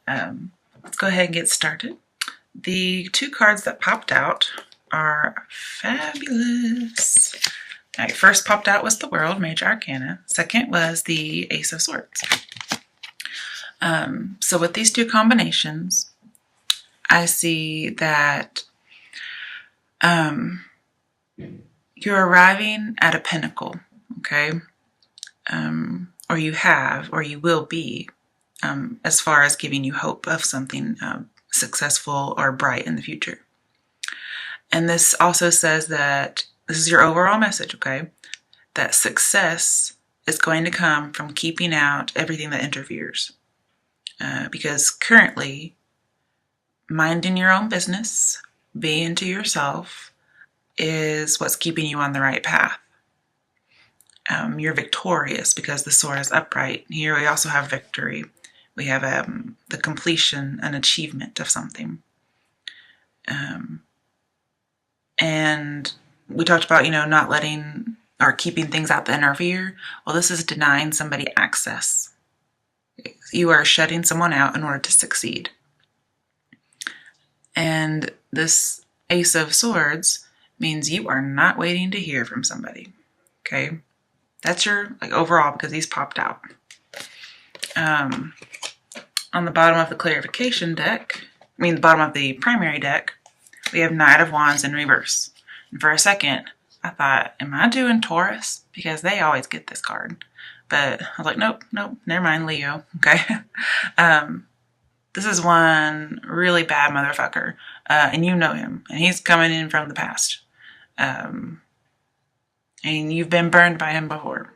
Let's go ahead and get started. The two cards that popped out are fabulous. All right, first popped out was the World, Major Arcana. Second was the Ace of Swords. So with these two combinations, I see that you're arriving at a pinnacle, okay? Or you have, or you will be, as far as giving you hope of something successful or bright in the future. And this also says that this is your overall message, okay? That success is going to come from keeping out everything that interferes. Because currently, minding your own business, being to yourself, is what's keeping you on the right path. You're victorious because the sword is upright. Here we also have victory. We have the completion, an achievement of something. And we talked about, not letting or keeping things out that interfere. Well, this is denying somebody access. You are shutting someone out in order to succeed. And this Ace of Swords means you are not waiting to hear from somebody. Okay? That's your overall, because these popped out. On the bottom of the clarification deck, the bottom of the primary deck, we have Knight of Wands in reverse. And for a second, I thought, am I doing Taurus? Because they always get this card. But I was like, nope, never mind, Leo. Okay. This is one really bad motherfucker. And you know him. And he's coming in from the past. And you've been burned by him before.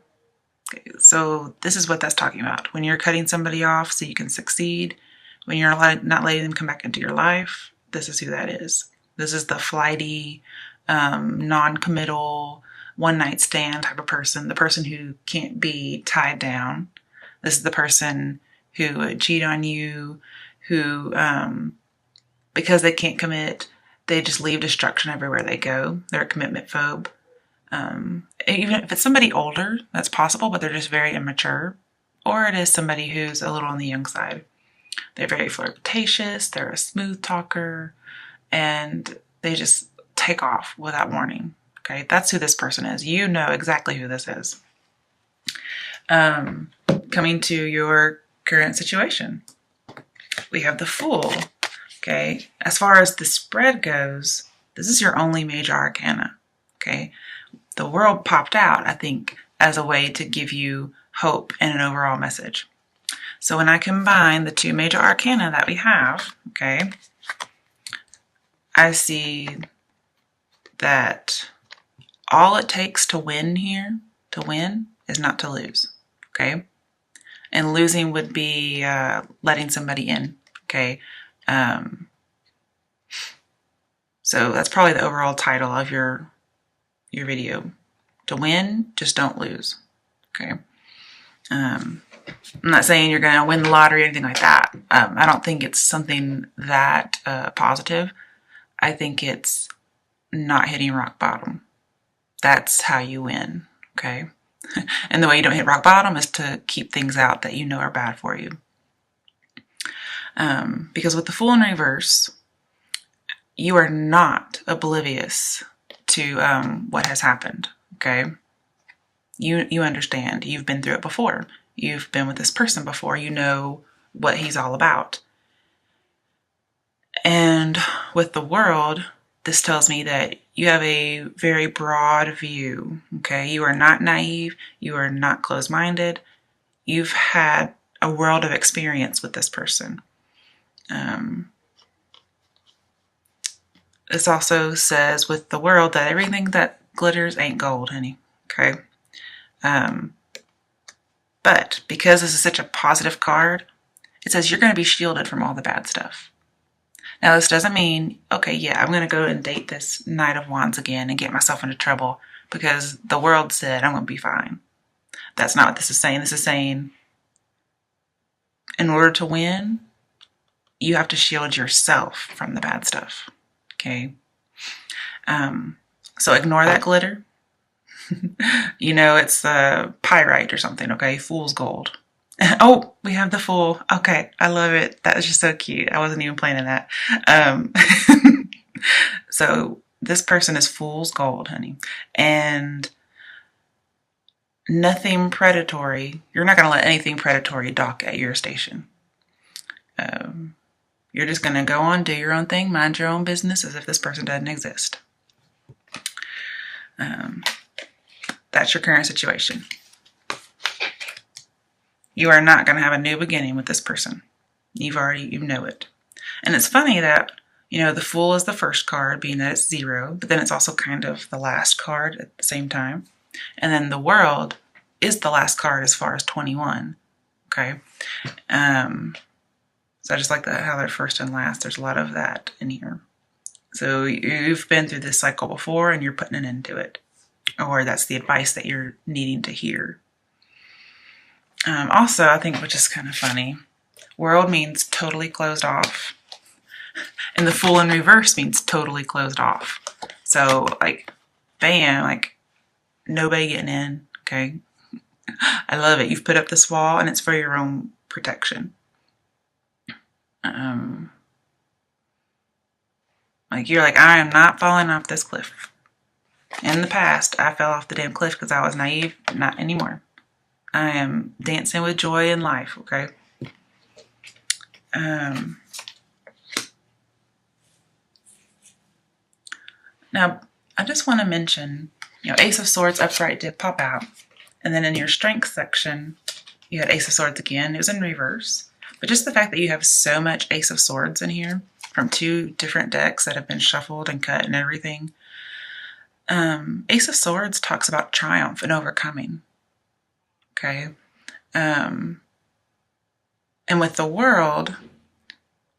Okay, so this is what that's talking about. When you're cutting somebody off so you can succeed, when you're not letting them come back into your life, this is who that is. This is the flighty, non-committal, one-night stand type of person, the person who can't be tied down. This is the person who would cheat on you, who, because they can't commit, they just leave destruction everywhere they go. They're a commitment phobe. Even if it's somebody older, that's possible, but they're just very immature. Or it is somebody who's a little on the young side. They're very flirtatious, they're a smooth talker, and they just take off without warning. Okay, that's who this person is. You know exactly who this is. Coming to your current situation, we have the Fool. Okay, as far as the spread goes, this is your only major arcana. Okay, the World popped out, I think, as a way to give you hope and an overall message. So when I combine the two major arcana that we have, okay, I see that all it takes to win here, is not to lose, okay? And losing would be letting somebody in, okay? So that's probably the overall title of your video. To win, just don't lose, okay? I'm not saying you're going to win the lottery or anything like that. I don't think it's something that positive. I think it's not hitting rock bottom. That's how you win, okay? And the way you don't hit rock bottom is to keep things out that you know are bad for you. Because with the Fool in reverse, you are not oblivious to what has happened, okay? You understand. You've been through it before. You've been with this person before. You know what he's all about. And with the World, this tells me that you have a very broad view, okay? You are not naive. You are not closed-minded. You've had a world of experience with this person. This also says with the World that everything that glitters ain't gold, honey, okay? But because this is such a positive card, it says you're going to be shielded from all the bad stuff. Now, this doesn't mean, okay, yeah, I'm going to go and date this Knight of Wands again and get myself into trouble because the World said I'm going to be fine. That's not what this is saying. This is saying in order to win, you have to shield yourself from the bad stuff, okay? So ignore that glitter. It's pyrite or something, okay? Fool's gold. Oh, we have the Fool. Okay, I love it. That is just so cute. I wasn't even planning that. Um, so this person is fool's gold, honey, and nothing predatory. You're not going to let anything predatory dock at your station. Um, you're just going to go on, do your own thing, mind your own business as if this person doesn't exist. Um, that's your current situation. You are not going to have a new beginning with this person. You know it. And it's funny that, the Fool is the first card, being that it's 0, but then it's also kind of the last card at the same time. And then the World is the last card as far as 21. Okay. So I just like that, how they're first and last. There's a lot of that in here. So you've been through this cycle before and you're putting an end to it. Or that's the advice that you're needing to hear. Also, I think, which is kind of funny, World means totally closed off. And the Fool in reverse means totally closed off. So, like, bam, like, nobody getting in, okay? I love it. You've put up this wall, and it's for your own protection. Like, you're like, I am not falling off this cliff. In the past, I fell off the damn cliff because I was naive. Not anymore. I am dancing with joy in life, okay? Now, I just want to mention, Ace of Swords upright did pop out. And then in your strength section, you had Ace of Swords again. It was in reverse. But just the fact that you have so much Ace of Swords in here from 2 different decks that have been shuffled and cut and everything. Ace of Swords talks about triumph and overcoming. Okay. And with the World,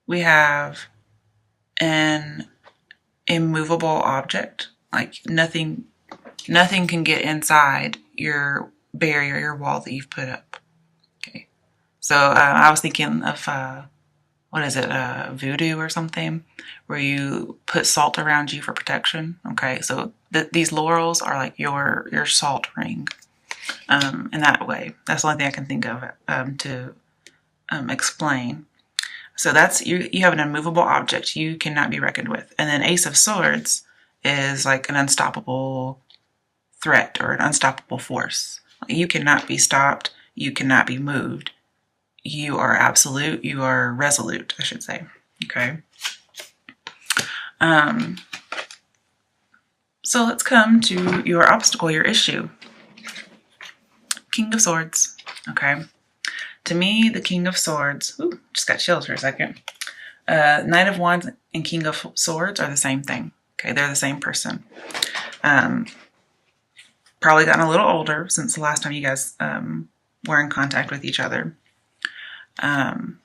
we have an immovable object. Like nothing can get inside your barrier, your wall that you've put up. Okay. So I was thinking of, what is it, voodoo or something, where you put salt around you for protection. Okay. So these laurels are like your salt ring. In that way. That's the only thing I can think of to explain. So that's, you have an immovable object you cannot be reckoned with. And then Ace of Swords is like an unstoppable threat or an unstoppable force. You cannot be stopped. You cannot be moved. You are absolute. You are resolute, I should say. Okay. So let's come to your obstacle, your issue. King of Swords. Okay. To me, the King of Swords, just got chills for a second. Knight of Wands and King of Swords are the same thing. Okay, they're the same person. Probably gotten a little older since the last time you guys were in contact with each other. And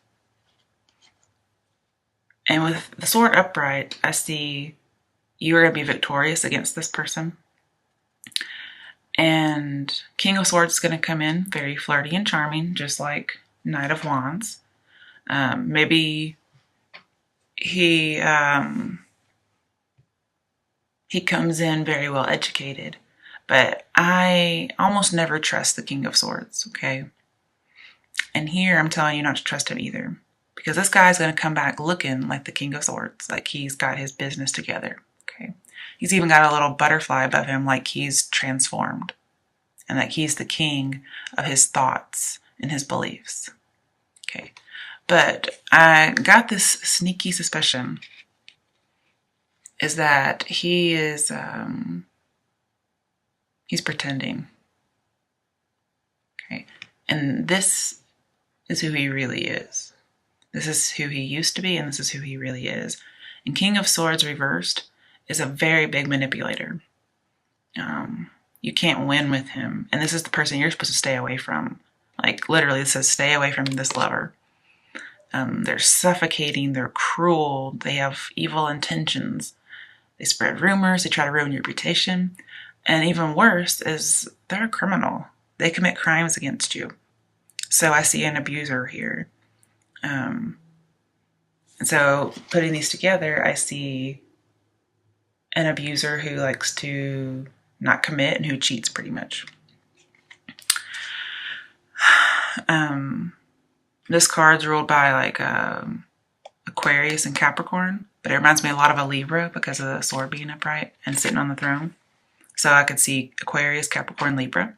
with the sword upright, I see you are going to be victorious against this person. And King of Swords is going to come in very flirty and charming, just like Knight of Wands. Maybe he comes in very well educated, but I almost never trust the King of Swords, okay? And here I'm telling you not to trust him either, because this guy's going to come back looking like the King of Swords, like he's got his business together, okay? He's even got a little butterfly above him, like he's transformed, and like he's the king of his thoughts and his beliefs, okay? But I got this sneaky suspicion is that he is, he's pretending, okay? And this is who he really is. This is who he used to be, and this is who he really is. And King of Swords reversed is a very big manipulator. You can't win with him. And this is the person you're supposed to stay away from. Like, literally, it says stay away from this lover. They're suffocating, they're cruel, they have evil intentions. They spread rumors, they try to ruin your reputation. And even worse is they're a criminal. They commit crimes against you. So I see an abuser here. And so putting these together, I see an abuser who likes to not commit and who cheats pretty much. This card's ruled by like Aquarius and Capricorn, but it reminds me a lot of a Libra because of the sword being upright and sitting on the throne. So I could see Aquarius, Capricorn, Libra,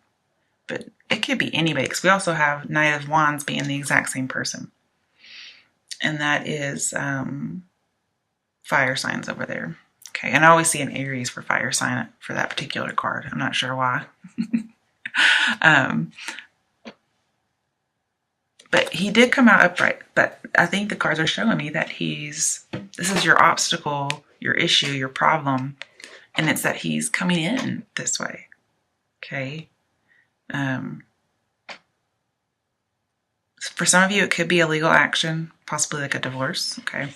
but it could be anybody because we also have Knight of Wands being the exact same person. And that is fire signs over there. Okay, and I always see an Aries for fire sign for that particular card. I'm not sure why. But he did come out upright. But I think the cards are showing me that this is your obstacle, your issue, your problem. And it's that he's coming in this way. Okay. For some of you, it could be a legal action, possibly like a divorce. Okay.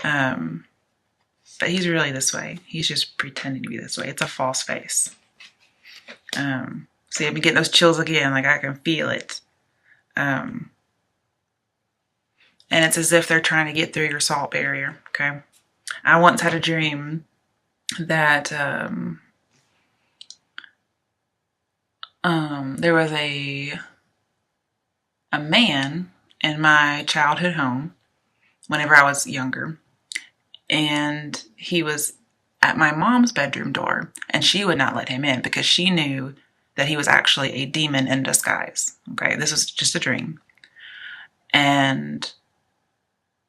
But he's really this way. He's just pretending to be this way. It's a false face. See, I've been getting those chills again. Like I can feel it. And it's as if they're trying to get through your salt barrier. Okay. I once had a dream that there was a man in my childhood home whenever I was younger, and he was at my mom's bedroom door, and she would not let him in because she knew that he was actually a demon in disguise. Okay, this was just a dream. And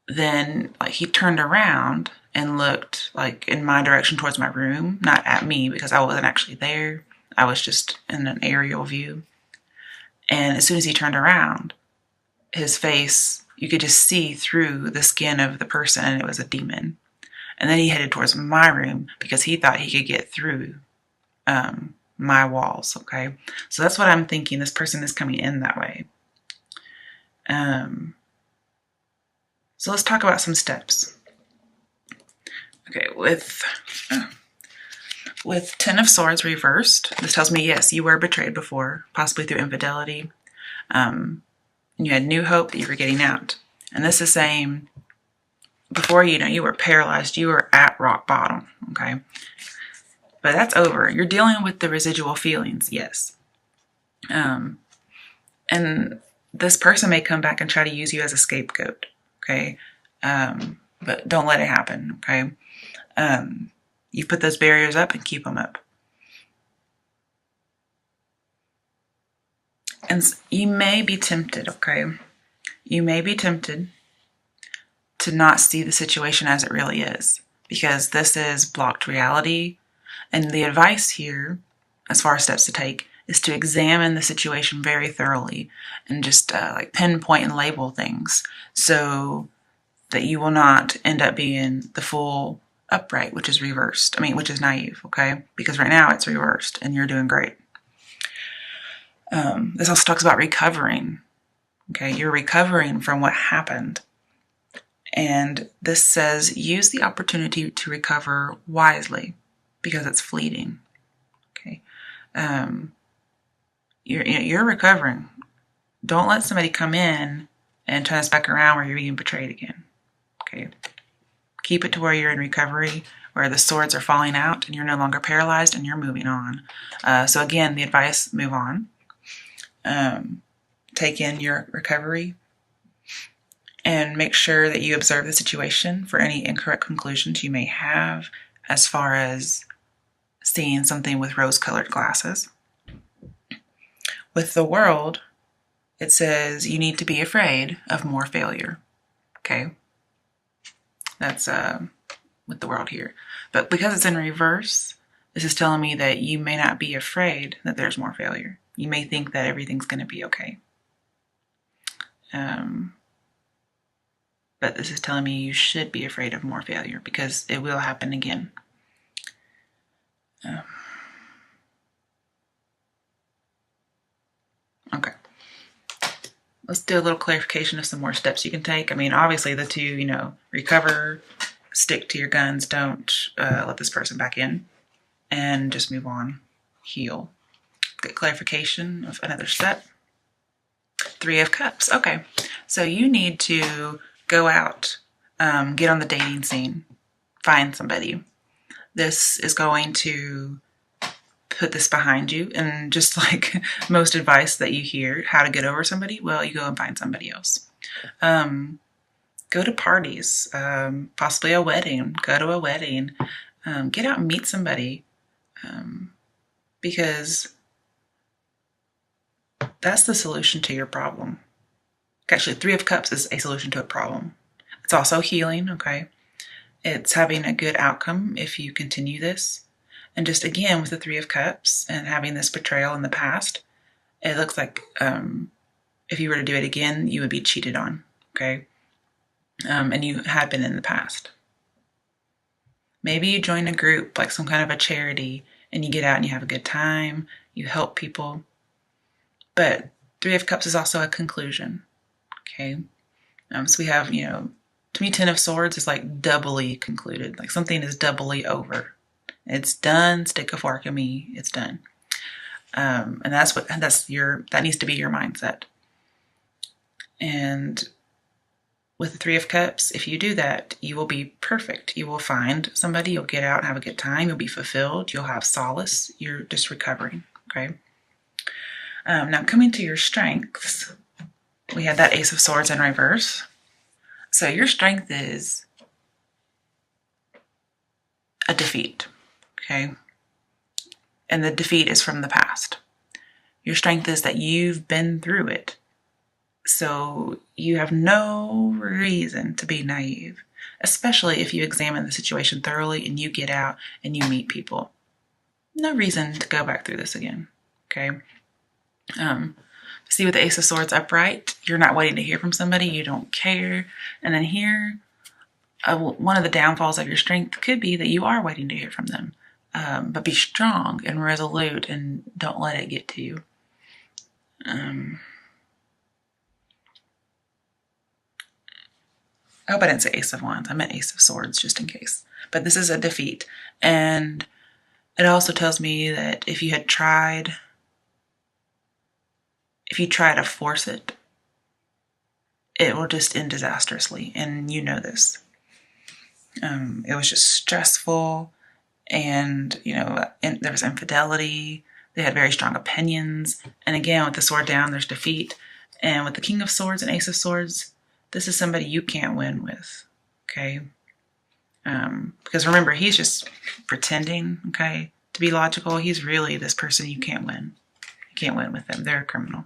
then like he turned around and looked like in my direction towards my room, not at me because I wasn't actually there. I was just in an aerial view. And as soon as he turned around, his face, you could just see through the skin of the person, and it was a demon. And then he headed towards my room because he thought he could get through my walls. Okay, so that's what I'm thinking. This person is coming in that way. So let's talk about some steps. Okay, with Ten of Swords reversed, this tells me, yes, you were betrayed before, possibly through infidelity. And you had new hope that you were getting out. And this is saying, before you were paralyzed, you were at rock bottom, okay? But that's over. You're dealing with the residual feelings, yes. And this person may come back and try to use you as a scapegoat, okay? But don't let it happen, okay? You put those barriers up and keep them up. And you may be tempted, okay? You may be tempted to not see the situation as it really is, because this is blocked reality. And the advice here, as far as steps to take, is to examine the situation very thoroughly and just like pinpoint and label things so that you will not end up being the full upright, which is reversed. Which is naive, okay? Because right now it's reversed and you're doing great. This also talks about recovering, okay? You're recovering from what happened. And this says use the opportunity to recover wisely because it's fleeting, okay? You're recovering. Don't let somebody come in and turn us back around where you're being betrayed again, okay? Keep it to where you're in recovery, where the swords are falling out and you're no longer paralyzed and you're moving on. So again, the advice, move on. Take in your recovery and make sure that you observe the situation for any incorrect conclusions you may have as far as seeing something with rose-colored glasses. With the World, it says you need to be afraid of more failure, okay? That's with the World here. But because it's in reverse, this is telling me that you may not be afraid that there's more failure. You may think that everything's going to be okay. But this is telling me you should be afraid of more failure because it will happen again. Okay. Let's do a little clarification of some more steps you can take. Obviously the two, recover, stick to your guns, don't let this person back in, and just move on, heal. Get clarification of another step. 3 of Cups. Okay, so you need to go out, get on the dating scene, find somebody. This is going to put this behind you. And just like most advice that you hear, how to get over somebody, well, you go and find somebody else. Go to parties, possibly a wedding. Go to a wedding. Get out and meet somebody, because that's the solution to your problem. Actually, Three of Cups is a solution to a problem. It's also healing, okay? It's having a good outcome if you continue this. And just again, with the Three of Cups and having this betrayal in the past, it looks like if you were to do it again, you would be cheated on, okay? And you had been in the past. Maybe you join a group, like some kind of a charity, and you get out and you have a good time, you help people. But Three of Cups is also a conclusion, okay? So we have, to me, Ten of Swords is like doubly concluded. Like something is doubly over. It's done. Stick a fork in me. It's done. And that needs to be your mindset. And with the Three of Cups, if you do that, you will be perfect. You will find somebody. You'll get out and have a good time. You'll be fulfilled. You'll have solace. You're just recovering. Okay. Now coming to your strengths, we had that Ace of Swords in reverse. So your strength is a defeat, okay? And the defeat is from the past. Your strength is that you've been through it. So you have no reason to be naive, especially if you examine the situation thoroughly and you get out and you meet people. No reason to go back through this again, okay? See, with the Ace of Swords upright, you're not waiting to hear from somebody. You don't care. And then here, one of the downfalls of your strength could be that you are waiting to hear from them. But be strong and resolute and don't let it get to you. I hope I didn't say Ace of Wands. I meant Ace of Swords just in case. But this is a defeat. And it also tells me that if you try to force it, it will just end disastrously. And you know this. It was just stressful. And, there was infidelity. They had very strong opinions. And again, with the sword down, there's defeat. And with the King of Swords and Ace of Swords, this is somebody you can't win with, okay? Because remember, he's just pretending, okay, to be logical. He's really this person you can't win. You can't win with them. They're a criminal.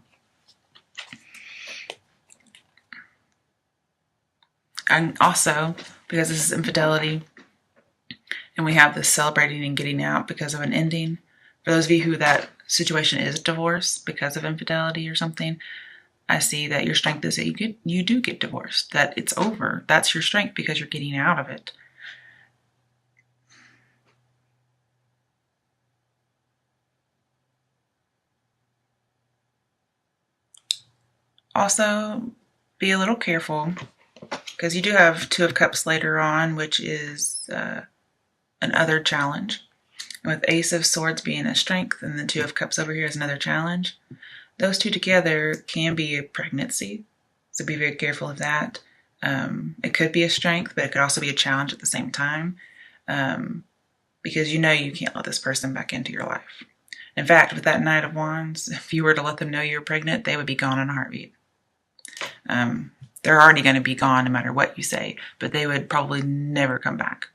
And also, because this is infidelity, and we have this celebrating and getting out because of an ending, for those of you who that situation is divorce because of infidelity or something, I see that your strength is that you do get divorced, that it's over. That's your strength because you're getting out of it. Also, be a little careful because you do have Two of Cups later on, which is another challenge. And with Ace of Swords being a strength and the Two of Cups over here is another challenge, those two together can be a pregnancy. So be very careful of that. It could be a strength, but it could also be a challenge at the same time because you can't let this person back into your life. In fact, with that Knight of Wands, if you were to let them know you're pregnant, they would be gone in a heartbeat. They're already going to be gone no matter what you say, but they would probably never come back.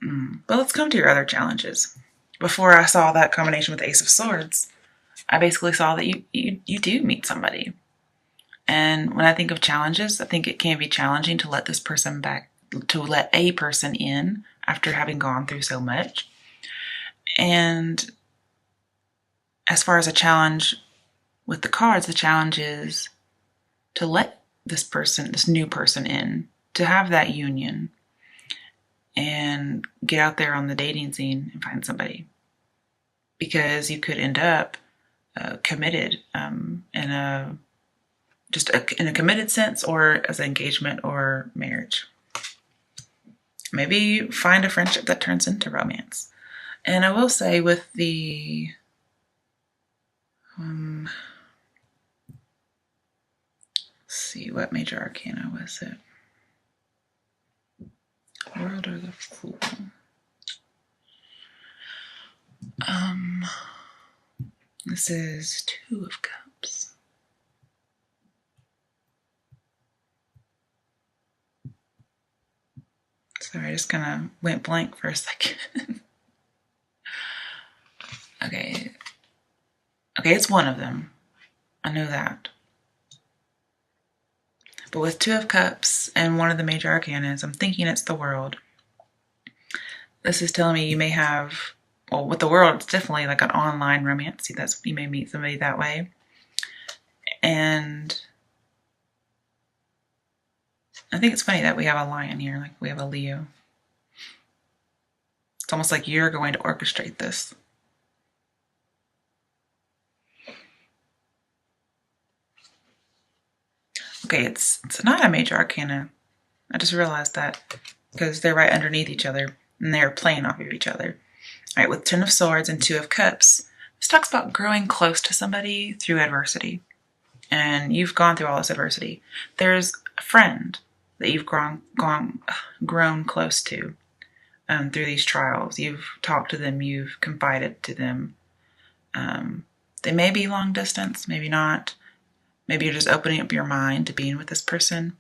But let's come to your other challenges. Before I saw that combination with the Ace of Swords, I basically saw that you do meet somebody. And when I think of challenges, I think it can be challenging to let let a person in after having gone through so much. And as far as a challenge with the cards, the challenge is to let this new person in, to have that union and get out there on the dating scene and find somebody. Because you could end up committed in a committed sense, or as an engagement or marriage. Maybe find a friendship that turns into romance. And I will say with the let's see, what major arcana was it? World or the Fool? Um, this is Two of Cups. Sorry, I just kind of went blank for a second. Okay. Okay, it's one of them. I know that. But with Two of Cups and one of the major arcanas, I'm thinking it's the World. This is telling me you may have, well, with the World, it's definitely like an online romance. See, that's, you may meet somebody that way. And I think it's funny that we have a Lion here, like we have a Leo. It's almost like you're going to orchestrate this. Okay, it's not a major arcana. I just realized that because they're right underneath each other and they're playing off of each other. All right, with Ten of Swords and Two of Cups, this talks about growing close to somebody through adversity. And you've gone through all this adversity. There's a friend that you've grown close to through these trials. You've talked to them, you've confided to them. They may be long distance, maybe not. Maybe you're just opening up your mind to being with this person.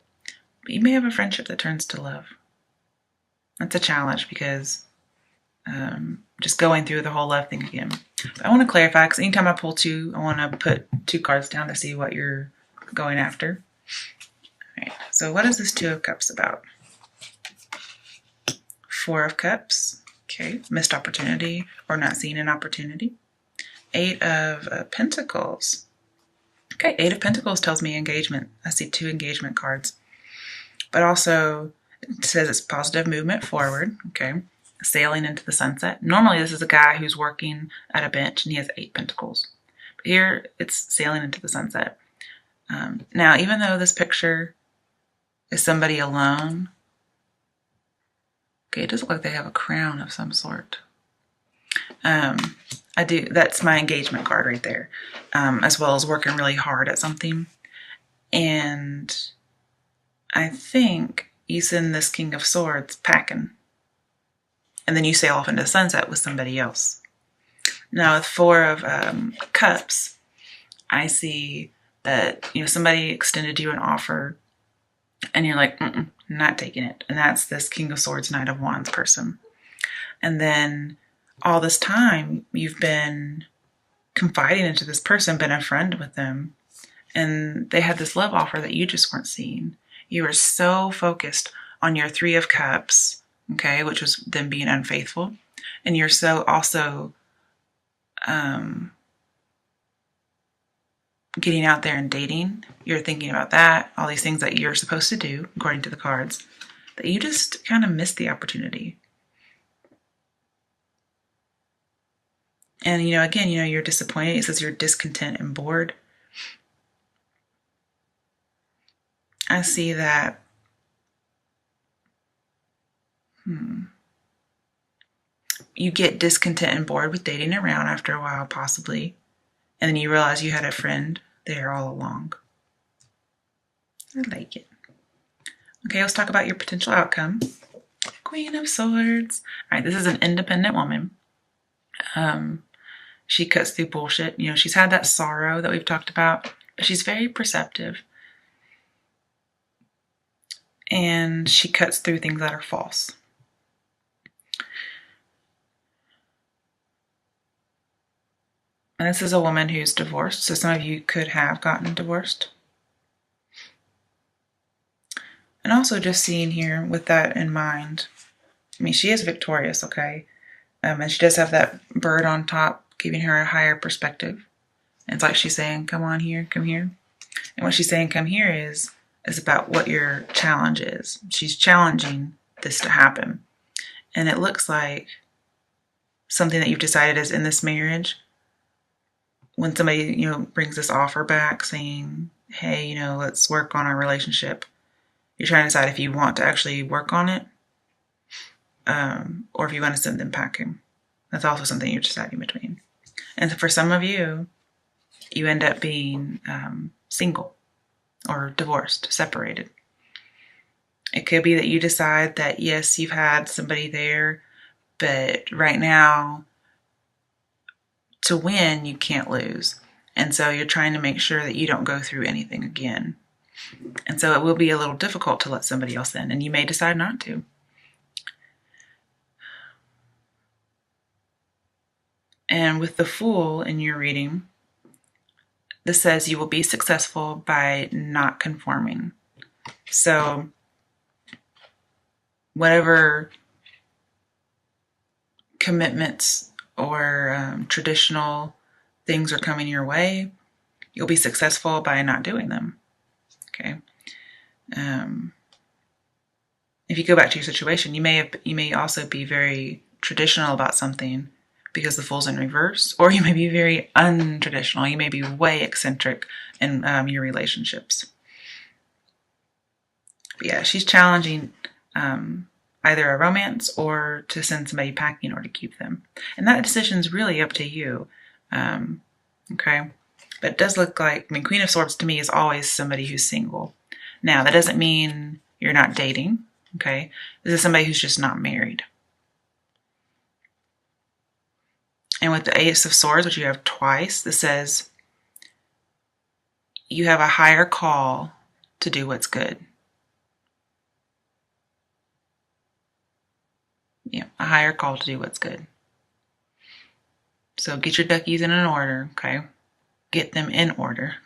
But you may have a friendship that turns to love. That's a challenge because just going through the whole love thing again. But I want to clarify because anytime I pull two, I want to put two cards down to see what you're going after. All right, so what is this Two of Cups about? Four of Cups, okay, missed opportunity or not seeing an opportunity. Eight of Pentacles. Okay, Eight of Pentacles tells me engagement. I see two engagement cards. But also, it says it's positive movement forward, okay, sailing into the sunset. Normally, this is a guy who's working at a bench and he has 8 pentacles. But here, it's sailing into the sunset. Now, even though this picture is somebody alone, okay, it does look like they have a crown of some sort. That's my engagement card right there, as well as working really hard at something. And I think you send this King of Swords packing, and then you sail off into the sunset with somebody else. Now with Four of Cups, I see that somebody extended you an offer, and you're like, not taking it. And that's this King of Swords, Knight of Wands person. And then all this time you've been confiding into this person, been a friend with them, and they had this love offer that you just weren't seeing. You were so focused on your Three of Cups, okay, which was them being unfaithful. And you're so also getting out there and dating. You're thinking about that, all these things that you're supposed to do, according to the cards, that you just kind of missed the opportunity. And, again, you're disappointed. It says you're discontent and bored. I see that you get discontent and bored with dating around after a while, possibly. And then you realize you had a friend there all along. I like it. Okay, let's talk about your potential outcome. Queen of Swords. All right, this is an independent woman. She cuts through bullshit. She's had that sorrow that we've talked about, but she's very perceptive. And she cuts through things that are false. And this is a woman who's divorced, so some of you could have gotten divorced. And also just seeing here with that in mind, she is victorious, okay? And she does have that bird on top, giving her a higher perspective. And it's like she's saying, come on here, come here. And what she's saying, come here, is about what your challenge is. She's challenging this to happen. And it looks like something that you've decided is in this marriage. When somebody, brings this offer back saying, hey, let's work on our relationship. You're trying to decide if you want to actually work on it, or if you want to send them packing. That's also something you're deciding between. And for some of you, you end up being single or divorced, separated. It could be that you decide that, yes, you've had somebody there, but right now to win, you can't lose. And so you're trying to make sure that you don't go through anything again. And so it will be a little difficult to let somebody else in, and you may decide not to. And with the Fool in your reading, this says you will be successful by not conforming. So whatever commitments or traditional things are coming your way, you'll be successful by not doing them. Okay. If you go back to your situation, you may also be very traditional about something because the Fool's in reverse, or you may be very untraditional. You may be way eccentric in your relationships. But yeah, she's challenging either a romance or to send somebody packing or to keep them. And that decision's really up to you. Okay. But it does look like, Queen of Swords to me is always somebody who's single. Now, that doesn't mean you're not dating. Okay. This is somebody who's just not married. And with the Ace of Swords, which you have twice, this says you have a higher call to do what's good. Yeah, a higher call to do what's good. So get your duckies in an order, okay? Get them in order.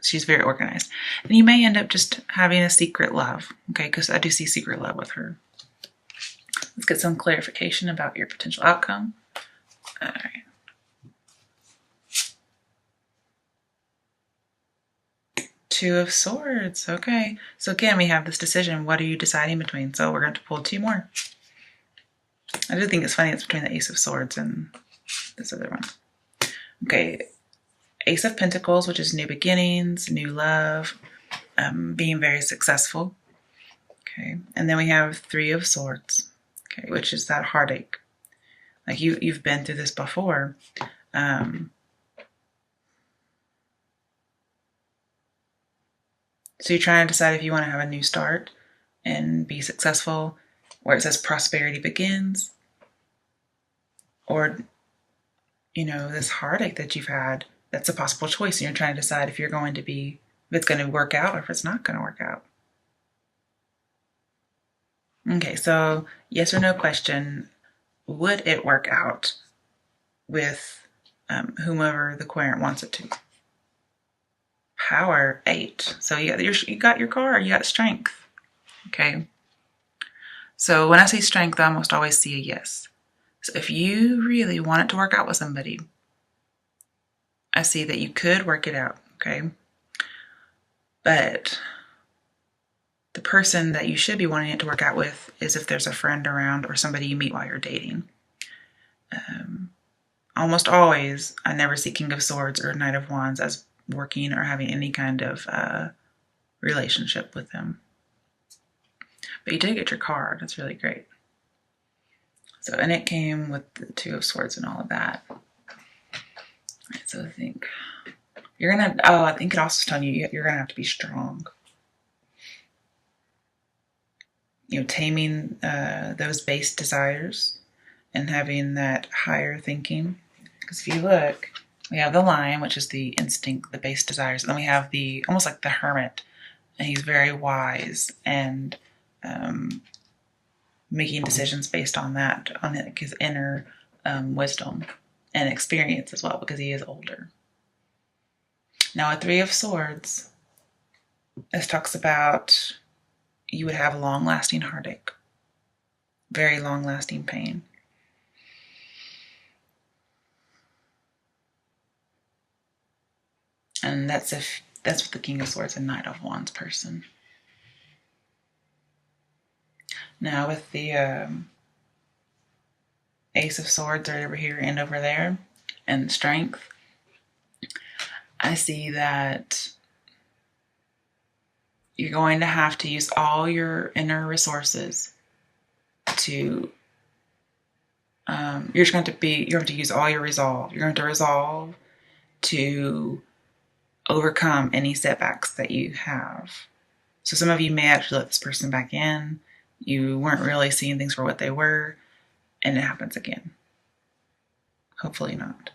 She's very organized. And you may end up just having a secret love, okay? Because I do see secret love with her. Let's get some clarification about your potential outcome. All right. Two of Swords. Okay. So again, we have this decision. What are you deciding between? So we're going to pull two more. I do think it's funny it's between the Ace of Swords and this other one. Okay. Ace of Pentacles, which is new beginnings, new love, being very successful. Okay. And then we have Three of Swords. Okay. Which is that heartache. Like you've been through this before. So you're trying to decide if you want to have a new start and be successful, where it says prosperity begins, or, this heartache that you've had, that's a possible choice. And you're trying to decide if it's going to work out or if it's not going to work out. Okay, so yes or no question. Would it work out with whomever the querent wants it to? Power 8. So you got your card, you got strength. Okay. So when I say strength, I almost always see a yes. So if you really want it to work out with somebody, I see that you could work it out. Okay. But the person that you should be wanting it to work out with is if there's a friend around or somebody you meet while you're dating. Almost always, I never see King of Swords or Knight of Wands as working or having any kind of relationship with them. But you did get your card. That's really great. So, and it came with the Two of Swords and all of that. All right, so I think I think it also is telling you you're going to have to be strong. Taming those base desires and having that higher thinking. Because if you look, we have the Lion, which is the instinct, the base desires. And then we have almost like the Hermit. And he's very wise and making decisions based on that, on his inner wisdom and experience as well, because he is older. Now, a Three of Swords, this talks about you would have long-lasting heartache, very long-lasting pain. And that's with the King of Swords and Knight of Wands person. Now with the Ace of Swords right over here and over there, and strength, I see that you're going to have to use all your inner resources to you're going to use all your resolve. You're going to resolve to overcome any setbacks that you have. So some of you may actually let this person back in. You weren't really seeing things for what they were, and it happens again. Hopefully not.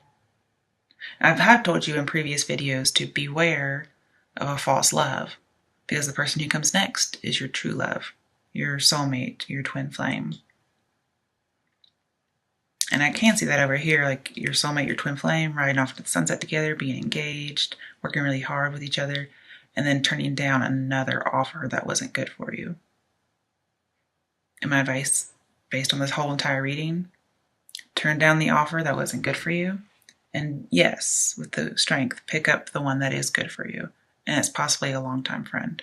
I've told you in previous videos to beware of a false love, because the person who comes next is your true love, your soulmate, your twin flame. And I can see that over here, like your soulmate, your twin flame, riding off to the sunset together, being engaged, working really hard with each other, and then turning down another offer that wasn't good for you. And my advice, based on this whole entire reading, turn down the offer that wasn't good for you. And yes, with the strength, pick up the one that is good for you. And it's possibly a longtime friend.